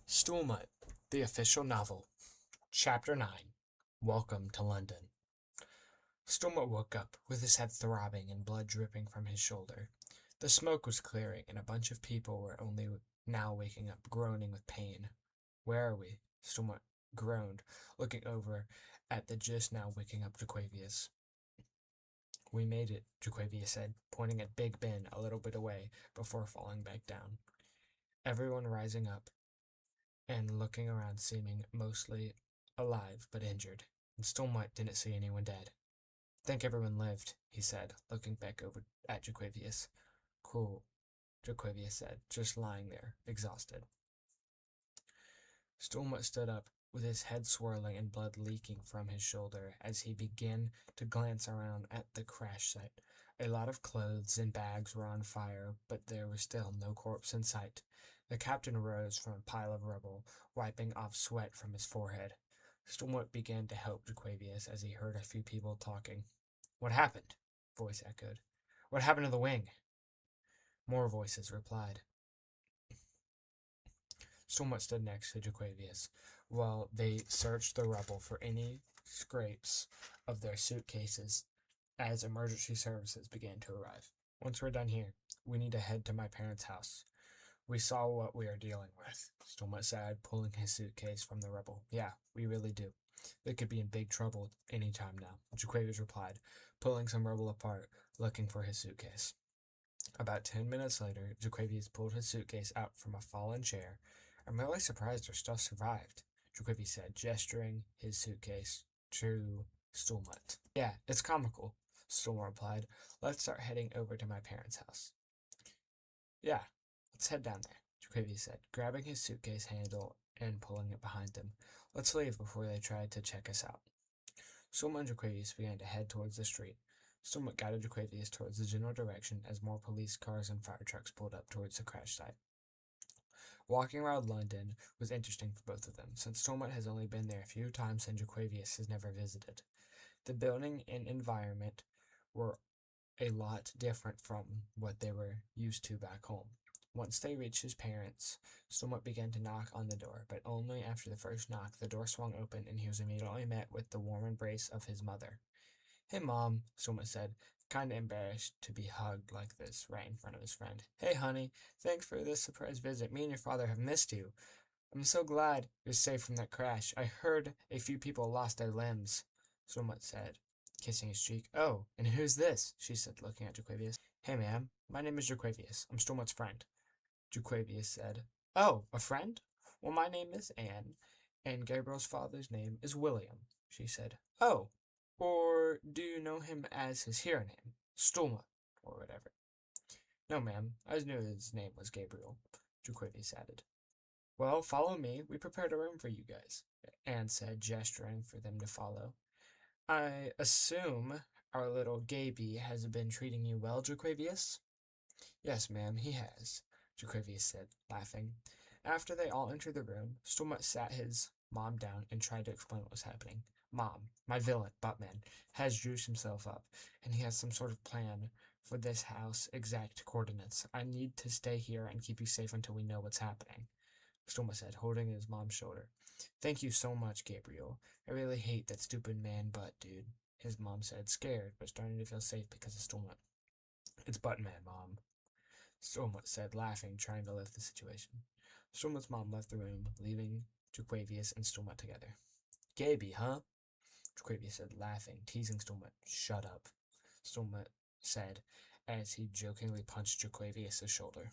Stool-Mutt, the official novel. Chapter 9. Welcome to London. Stool-Mutt woke up, with his head throbbing and blood dripping from his shoulder. The smoke was clearing, and a bunch of people were only now waking up, groaning with pain. "Where are we?" Stool-Mutt groaned, looking over at the just now waking up Jaquavius. "We made it," Jaquavius said, pointing at Big Ben a little bit away before falling back down. Everyone rising up and looking around, seeming mostly alive but injured, and Stool-Mutt didn't see anyone dead. "Think everyone lived," he said, looking back over at Jaquavius. "Cool," Jaquavius said, just lying there, exhausted. Stool-Mutt stood up, with his head swirling and blood leaking from his shoulder as he began to glance around at the crash site. A lot of clothes and bags were on fire, but there was still no corpse in sight. The captain rose from a pile of rubble, wiping off sweat from his forehead. Stool-Mutt began to help Jaquavius as he heard a few people talking. "What happened?" voice echoed. "What happened to the wing?" More voices replied. Stool-Mutt stood next to Jaquavius while they searched the rubble for any scrapes of their suitcases as emergency services began to arrive. "Once we're done here, we need to head to my parents' house. We saw what we are dealing with," Stool-Mutt said, pulling his suitcase from the rubble. "Yeah, we really do. They could be in big trouble any time now," Jaquavius replied, pulling some rubble apart, looking for his suitcase. About 10 minutes later, Jaquavius pulled his suitcase out from a fallen chair. "I'm really surprised our stuff survived," Jaquavius said, gesturing his suitcase to Stool-Mutt. "Yeah, it's comical," Stool-Mutt replied. "Let's start heading over to my parents' house." "Yeah, let's head down there," Jaquavius said, grabbing his suitcase handle and pulling it behind him. "Let's leave before they try to check us out." Stool-Mutt and Jaquavius began to head towards the street. Stool-Mutt guided Jaquavius towards the general direction as more police cars and fire trucks pulled up towards the crash site. Walking around London was interesting for both of them, since Stool-Mutt has only been there a few times and Jaquavius has never visited. The building and environment were a lot different from what they were used to back home. Once they reached his parents', Stool-Mutt began to knock on the door, but only after the first knock the door swung open and he was immediately met with the warm embrace of his mother. "Hey, Mom," Stool-Mutt said, kinda embarrassed to be hugged like this right in front of his friend. "Hey, honey, thanks for this surprise visit. Me and your father have missed you. I'm so glad you're safe from that crash. I heard a few people lost their limbs," Stool-Mutt said, kissing his cheek. "Oh, and who's this?" she said, looking at Jaquavius. "Hey, ma'am, my name is Jaquavius. I'm Stool-Mutt's friend," Jaquavius said. "Oh, a friend? Well, my name is Anne, and Gabriel's father's name is William," she said. "Oh, or do you know him as his hero name, Stool-Mutt, or whatever?" "No, ma'am, I just knew his name was Gabriel," Jaquavius added. "Well, follow me. We prepared a room for you guys," Anne said, gesturing for them to follow. "I assume our little Gaby has been treating you well, Jaquavius?" "Yes, ma'am, he has," Jaquavius said, laughing. After they all entered the room, Stool-Mutt sat his mom down and tried to explain what was happening. "Mom, my villain, Buttman, has juiced himself up, and he has some sort of plan for this house exact coordinates. I need to stay here and keep you safe until we know what's happening," Stool-Mutt said, holding his mom's shoulder. "Thank you so much, Gabriel. I really hate that stupid man Butt, dude," his mom said, scared, but starting to feel safe because of Stool-Mutt. "It's Buttman, Mom," Stool-Mutt said, laughing, trying to lift the situation. Stool-Mutt's mom left the room, leaving Jaquavius and Stool-Mutt together. "Gaby, huh?" Jaquavius said, laughing, teasing Stool-Mutt. "Shut up," Stool-Mutt said, as he jokingly punched Jaquavius' shoulder.